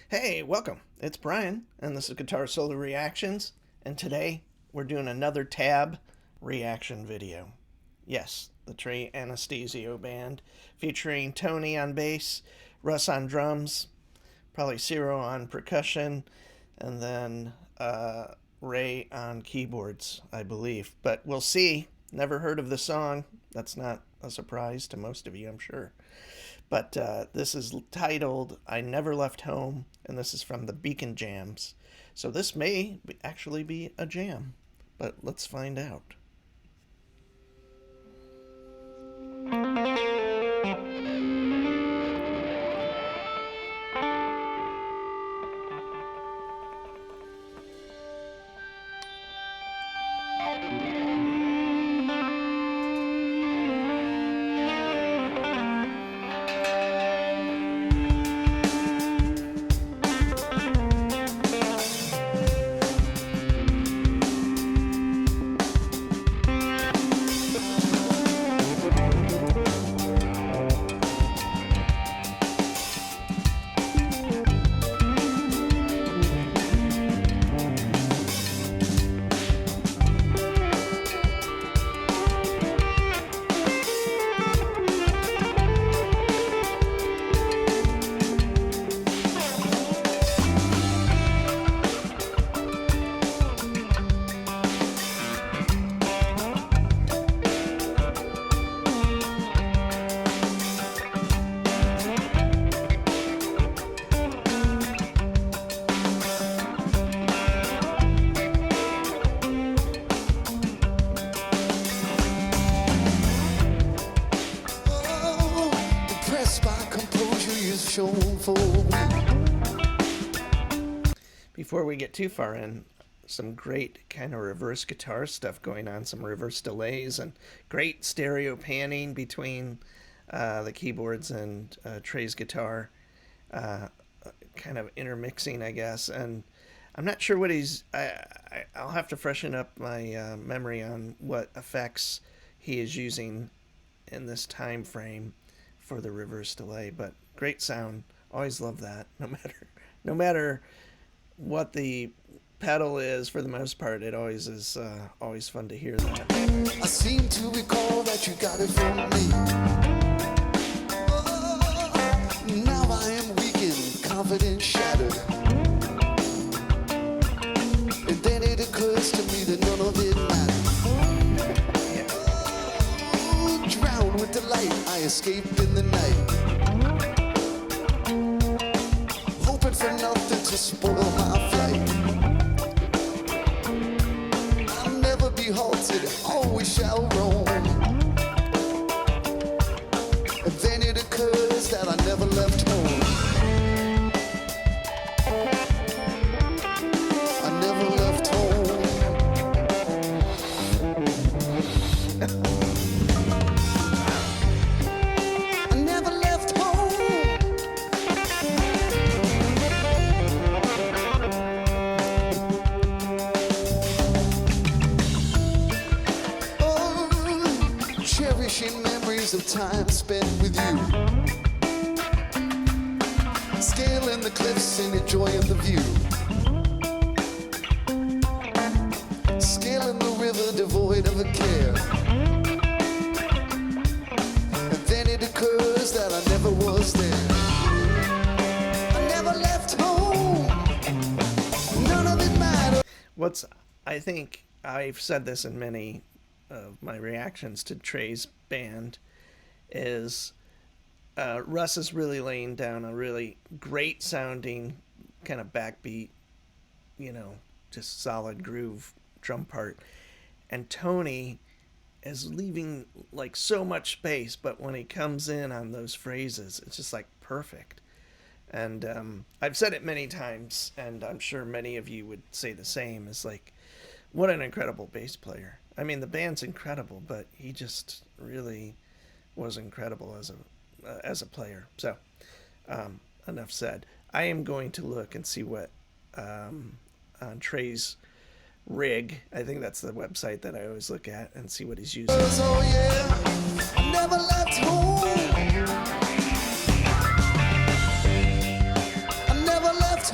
Hey, welcome. It's Brian, and this is Guitar Solo Reactions, and today we're doing another tab reaction video. Yes, the TREY Anastasio band, featuring Tony on bass, Russ on drums, probably Ciro on percussion, and then Ray on keyboards, I believe. But we'll see. Never heard of the song. That's not a surprise to most of you, I'm sure. But this is titled I Never Left Home, and this is from the Beacon Jams. So this may actually be a jam, but let's find out. Before we get too far in, some great kind of reverse guitar stuff going on, some reverse delays and great stereo panning between the keyboards and Trey's guitar, kind of intermixing, I guess. And I'm not sure what I'll have to freshen up my memory on what effects he is using in this time frame for the reverse delay, but great sound. Always love that. No matter what the pedal is, for the most part, it always is always fun to hear that. I seem to recall that you got it from me. Now I am weakened, confidence shattered. And then it occurs to me that none of it matters. Drowned with the light, I escaped in the night. Hoping for nothing to spoil my flight. I'll never be halted, always shall roam. And then it occurs that I never left home. I never left home. I never left home. Cherishing memories of time spent with you, scaling the cliffs and enjoying the view, scaling the river devoid of a care. And then it occurs that I never was there. I never left home. None of it mattered. I think I've said this in many of my reactions to Trey's band, is Russ is really laying down a really great sounding kind of backbeat, just solid groove drum part, and Tony is leaving like so much space, but when he comes in on those phrases, it's just like perfect. And I've said it many times, and I'm sure many of you would say the same, is like, what an incredible bass player. I mean, the band's incredible, but he just really was incredible as a player. So, enough said. I am going to look and see what on Trey's rig, I think that's the website that I always look at, and see what he's using. Oh yeah, I never left home. I never left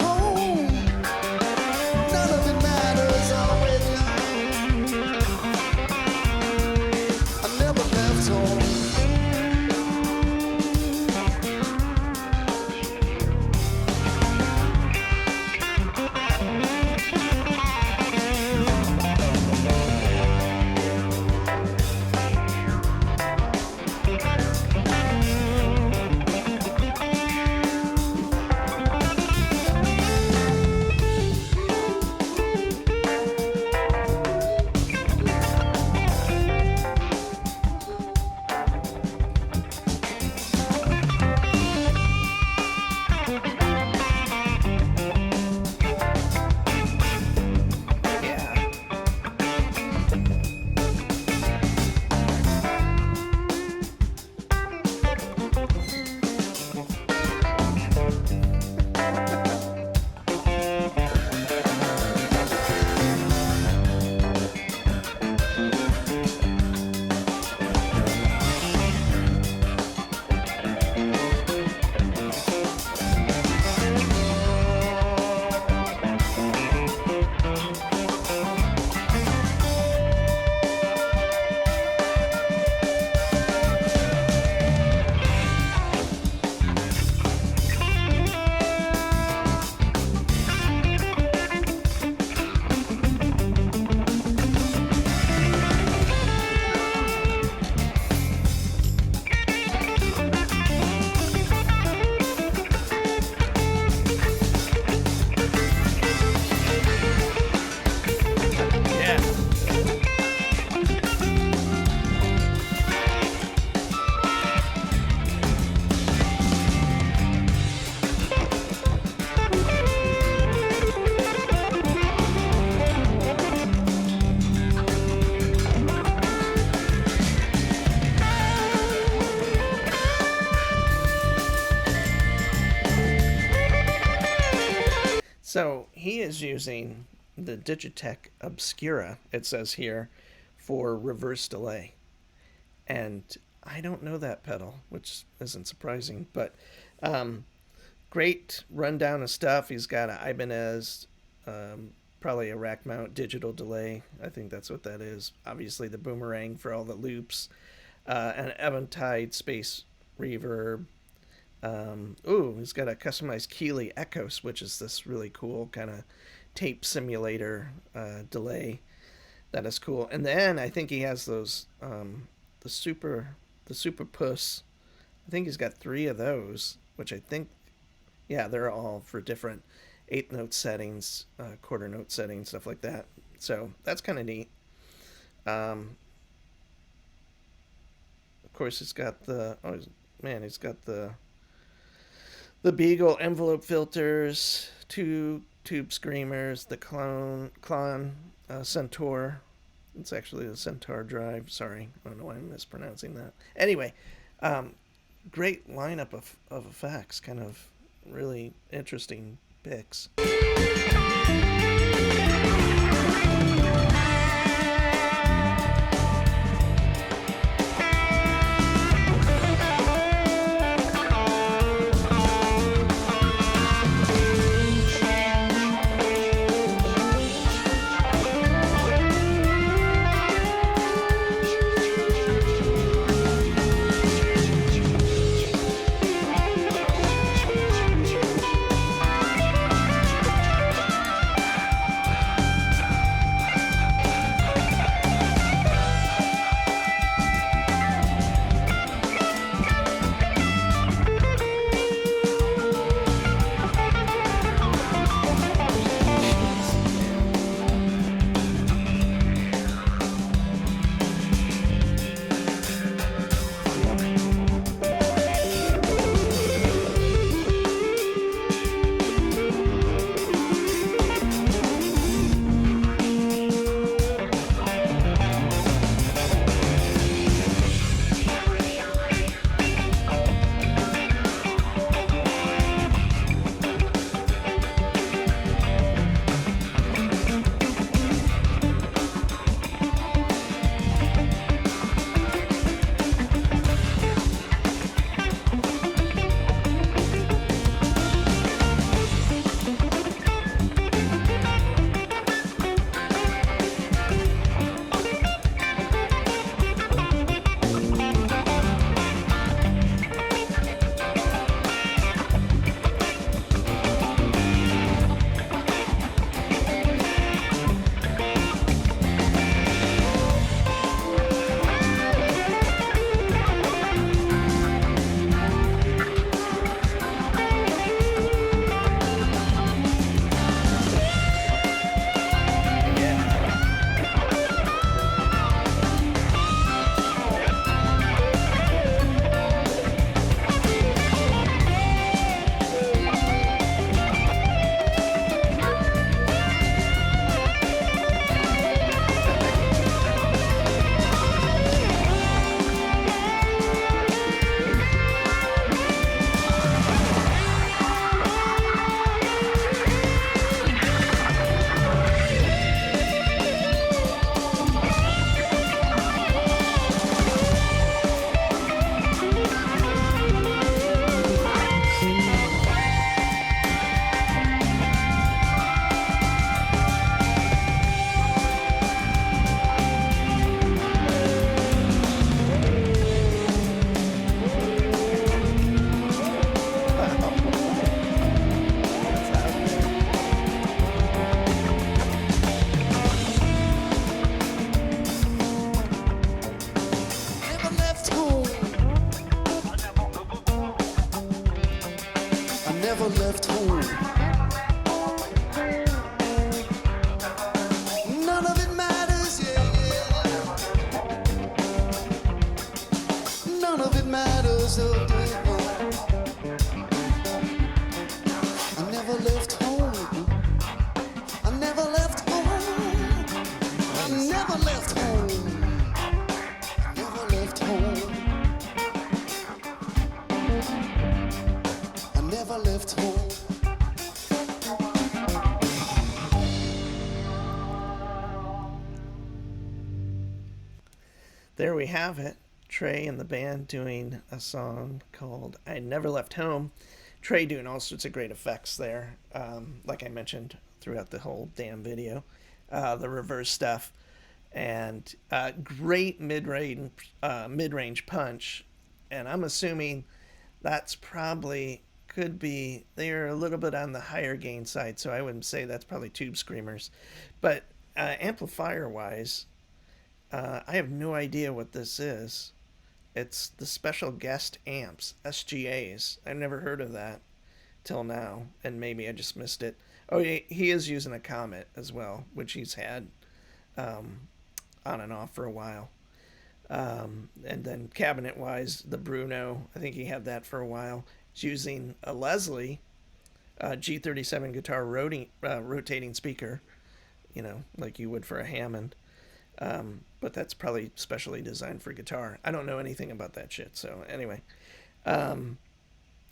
So he is using the Digitech Obscura, it says here, for reverse delay. And I don't know that pedal, which isn't surprising, but um, great rundown of stuff. He's got an Ibanez, probably a rack mount digital delay. I think that's what that is. Obviously, the boomerang for all the loops, an Eventide space reverb. He's got a customized Keeley Echoes, which is this really cool kind of tape simulator delay. That is cool. And then I think he has those the super the super puss. I think he's got three of those, which I think, yeah, they're all for different eighth note settings, quarter note settings, stuff like that. So that's kind of neat. Um, of course, he's got the he's got the Beagle envelope filters, two tube screamers, the Clon Centaur. It's actually the Centaur drive. Sorry, I don't know why I'm mispronouncing that. Anyway, um, great lineup of effects. Kind of really interesting picks. there we have it. Trey and the band doing a song called I Never Left Home. Trey doing all sorts of great effects there, like I mentioned throughout the whole damn video. The reverse stuff, and great mid range punch. And I'm assuming that's probably could be they're a little bit on the higher gain side, so I wouldn't say that's probably tube screamers. But amplifier wise, I have no idea what this is. It's the special guest amps, SGAs. I've never heard of that till now, and maybe I just missed it. Oh, he is using a Comet as well, which he's had um, on and off for a while. And then cabinet wise, the Bruno, I think he had that for a while. He's using a Leslie G37 guitar rotating speaker, like you would for a Hammond. But that's probably specially designed for guitar. I don't know anything about that shit. So anyway, um,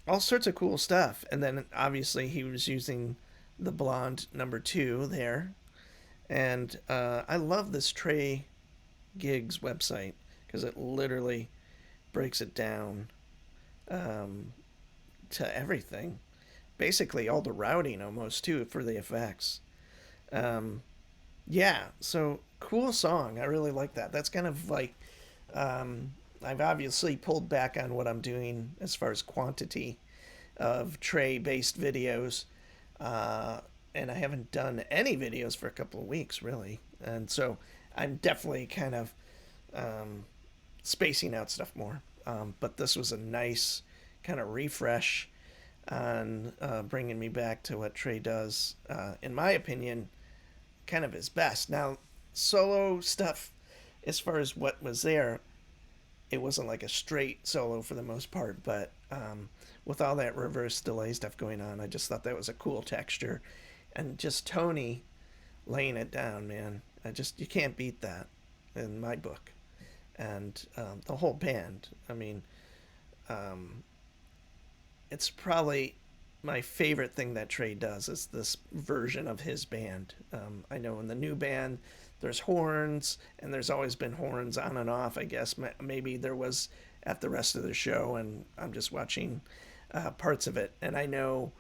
all sorts of cool stuff. And then obviously he was using the blonde number 2 there. And I love this Trey Gigs website because it literally breaks it down um, to everything. Basically, all the routing almost too for the effects. Um, yeah, so cool song. I really like that. That's kind of like I've obviously pulled back on what I'm doing as far as quantity of Trey based videos. Uh, and I haven't done any videos for a couple of weeks, really. And so I'm definitely kind of um, spacing out stuff more. But this was a nice kind of refresh on bringing me back to what Trey does, in my opinion, kind of his best. Now, solo stuff, as far as what was there, it wasn't like a straight solo for the most part, but with all that reverse delay stuff going on, I just thought that was a cool texture. And just Tony laying it down, man. You can't beat that in my book. And the whole band, I mean, um, it's probably my favorite thing that Trey does is this version of his band. I know in the new band, there's horns, and there's always been horns on and off. I guess maybe there was at the rest of the show, and I'm just watching parts of it. And I know,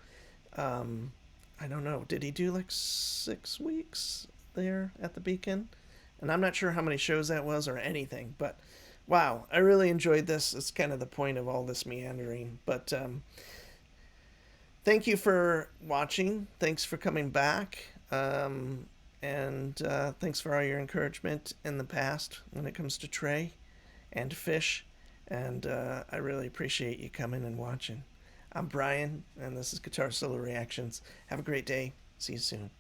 um, I don't know, did he do like 6 weeks there at the Beacon? And I'm not sure how many shows that was or anything, but wow, I really enjoyed this. It's kind of the point of all this meandering. But thank you for watching. Thanks for coming back. And thanks for all your encouragement in the past when it comes to Trey and Fish. And I really appreciate you coming and watching. I'm Brian, and this is Guitar Solo Reactions. Have a great day. See you soon.